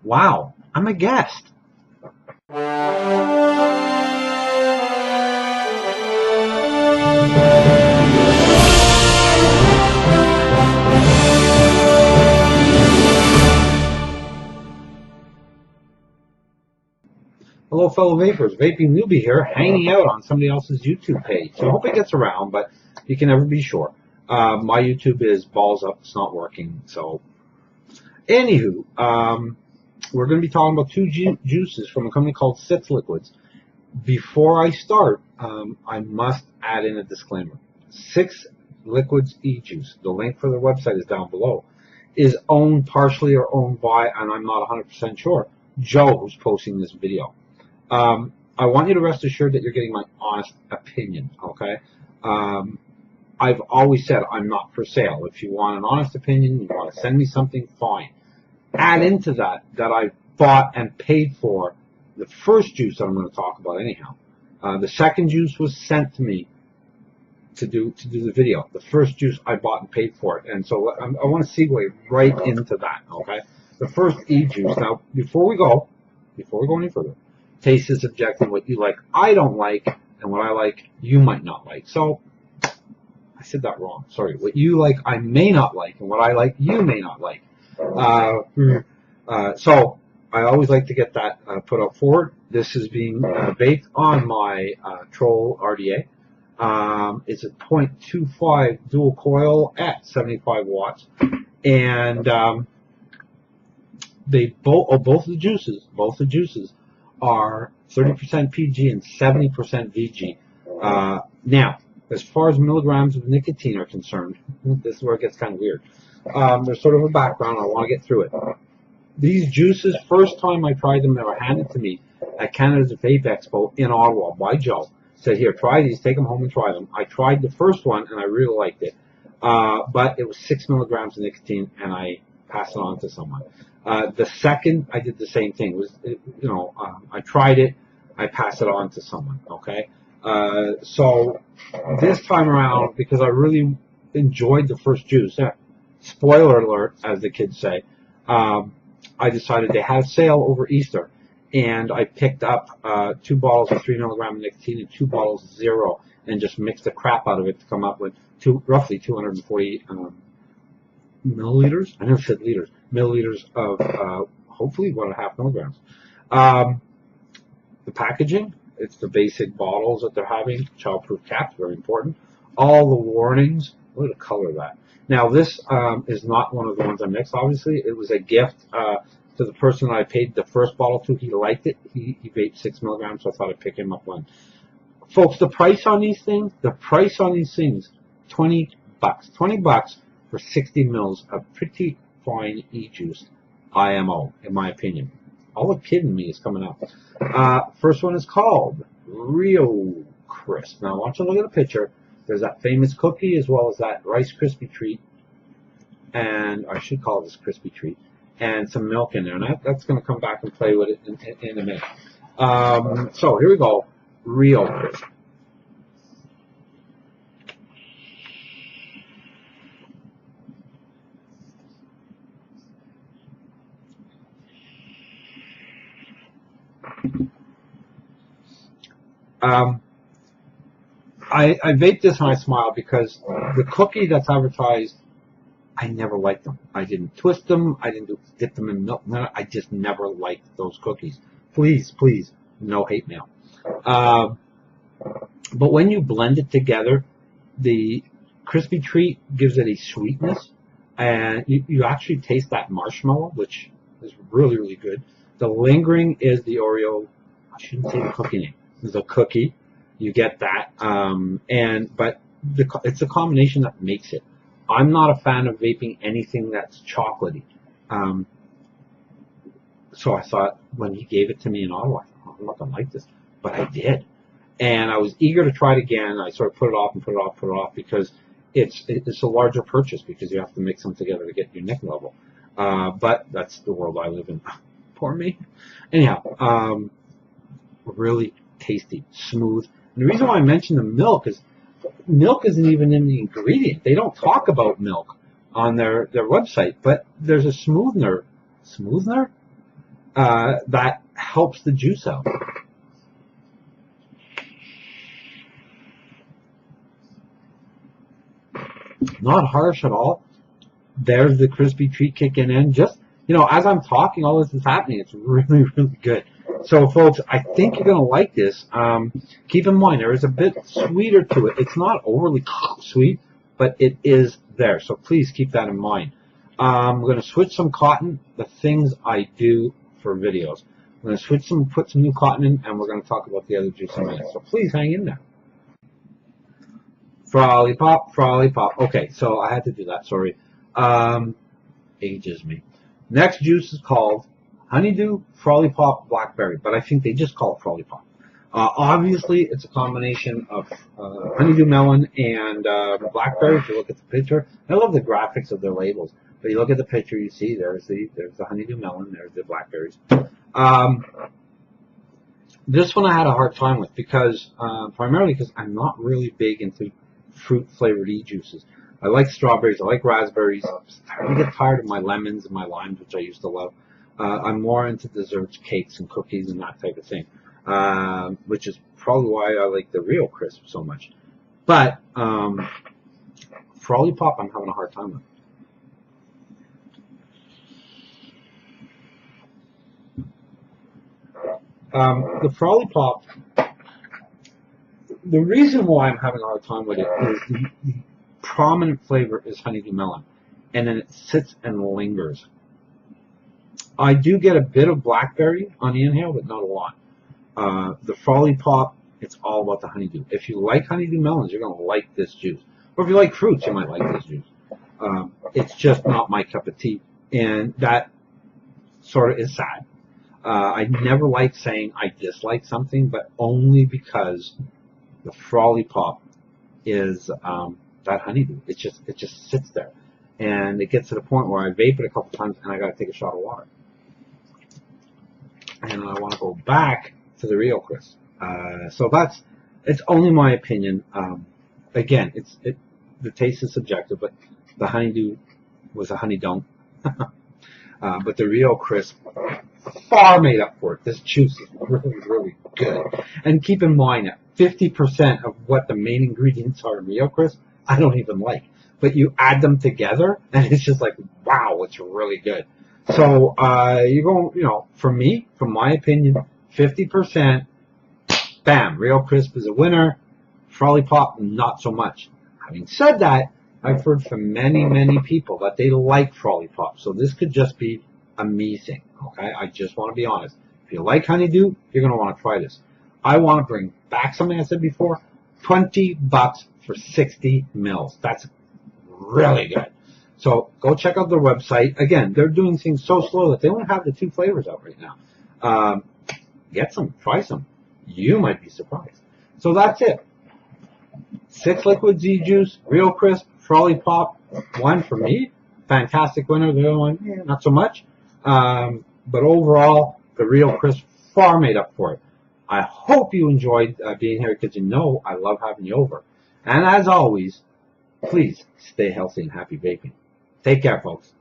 Wow, I'm a guest. Hello, fellow vapors. Vaping newbie here, hanging out on somebody else's YouTube page. So I hope it gets around, but you can never be sure. My YouTube is balls up. It's not working. So, anywho, we're going to be talking about two juices from a company called Sixliquids. Before I start, I must add in a disclaimer. Sixliquids e-juice, the link for their website is down below, is owned partially or owned by, and I'm not 100% sure, Joe, who's posting this video. I want you to rest assured that you're getting my honest opinion, okay? I've always said I'm not for sale. If you want an honest opinion, you want to send me something, fine. Add into that I bought and paid for the first juice that I'm going to talk about anyhow. The second juice was sent to me to do the video. The first juice I bought and paid for it. And so I want to segue right into that, okay? The first e-juice. Now, before we go any further, taste is subjective. What you like, I don't like, and what I like, you might not like. So, I said that wrong. Sorry. What you like, I may not like, and what I like, you may not like. So, I always like to get that put up forward. This is being baked on my Troll RDA. It's a 0.25 dual coil at 75 watts, and both the juices are 30% PG and 70% VG. Now, as far as milligrams of nicotine are concerned, this is where it gets kind of weird. There's sort of a background. I want to get through it. These juices, first time I tried them, they were handed to me at Canada's Vape Expo in Ottawa by Joe. Said, here, try these, take them home and try them. I tried the first one, and I really liked it. But it was 6 milligrams of nicotine, and I passed it on to someone. The second, I did the same thing. I tried it, I passed it on to someone, okay? So this time around, because I really enjoyed the first juice, spoiler alert, as the kids say, I decided they had a sale over Easter, and I picked up 2 bottles of 3 milligram of nicotine and 2 bottles of zero, and just mixed the crap out of it to come up with roughly 240 milliliters. I never said liters. Milliliters of hopefully 1.5 milligrams. The packaging, it's the basic bottles that they're having, childproof caps, very important. All the warnings. Look at the color of that. Now this is not one of the ones I mixed, obviously. It was a gift to the person that I paid the first bottle to. He liked it. He vaped 6 milligrams, so I thought I'd pick him up one. Folks, the price on these things, $20. $20 for 60 mils of pretty fine e-juice, IMO, in my opinion. All the kid in me is coming out. First one is called Rio Crisp. Now, I want you to look at the picture. There's that famous cookie as well as that Rice Krispie treat, and I should call this Krispie treat, and some milk in there. And that's going to come back and play with it in a minute. So here we go. Rio Crisp. I vape this and I smile because the cookie that's advertised, I never liked them. I didn't twist them. I didn't dip them in milk. I just never liked those cookies. Please, no hate mail. But when you blend it together, the crispy treat gives it a sweetness, and you actually taste that marshmallow, which is really, really good. The lingering is the Oreo. I shouldn't say the cookie name. There's a cookie. You get that, but it's a combination that makes it. I'm not a fan of vaping anything that's chocolatey. So I thought when he gave it to me in Ottawa, I'm not gonna like this, but I did, and I was eager to try it again. I sort of put it off because it's a larger purchase because you have to mix them together to get your nic level. But that's the world I live in. Poor me. Anyhow, really tasty, smooth. And the reason why I mentioned the milk is milk isn't even in the ingredient. They don't talk about milk on their website, but there's a smoother. that helps the juice out. Not harsh at all. There's the crispy treat kicking in. Just, as I'm talking, all this is happening. It's really, really good. So, folks, I think you're going to like this. Keep in mind, there is a bit sweeter to it. It's not overly sweet, but it is there. So please keep that in mind. I'm going to switch some cotton, the things I do for videos. I'm going to put some new cotton in, and we're going to talk about the other juice in a minute. So please hang in there. Frolly pop, frolly pop. Okay, so I had to do that, sorry. Ages me. Next juice is called Honeydew Frolly Pop Blackberry, but I think they just call it Frolly Pop. Obviously, it's a combination of honeydew melon and blackberry. If you look at the picture, I love the graphics of their labels. But you look at the picture, you see there's the honeydew melon, there's the blackberries. This one I had a hard time with because primarily because I'm not really big into fruit flavored juices. I like strawberries, I like raspberries. I'm starting to get tired of my lemons and my limes, which I used to love. I'm more into desserts, cakes, and cookies and that type of thing, which is probably why I like the Rio Crisp so much. But Frolly Pop, I'm having a hard time with. The Frolly Pop, the reason why I'm having a hard time with it is the prominent flavor is honeydew melon, and then it sits and lingers. I do get a bit of blackberry on the inhale, but not a lot. The Frolly Pop, it's all about the honeydew. If you like honeydew melons, you're going to like this juice. Or if you like fruits, you might like this juice. It's just not my cup of tea, and that sort of is sad. I never like saying I dislike something, but only because the Frolly Pop is that honeydew. It just sits there, and it gets to the point where I vape it a couple times, and I got to take a shot of water, and I want to go back to the Rio Crisp. So it's only my opinion. Again, the taste is subjective, but the honeydew was a honey don't. But the Rio Crisp far made up for it. This juice is really, really good. And keep in mind that 50% of what the main ingredients are in Rio Crisp, I don't even like. But you add them together, and it's just like, wow, it's really good. So you go, for me, from my opinion, 50%, bam, Rio Crisp is a winner. Frolly Pop, not so much. Having said that, I've heard from many, many people that they like Frolly Pop. So this could just be a me thing, okay? I just want to be honest. If you like honeydew, you're going to want to try this. I want to bring back something I said before, $20 for 60 mils. That's really good. So go check out their website. Again, they're doing things so slow that they only have the 2 flavors out right now. Get some, try some. You might be surprised. So that's it. Sixliquids juice, Rio Crisp, Frolly Pop, one for me. Fantastic winner. The other one, not so much. But overall, the Rio Crisp far made up for it. I hope you enjoyed being here because I love having you over. And as always, please stay healthy and happy vaping. Take care, folks.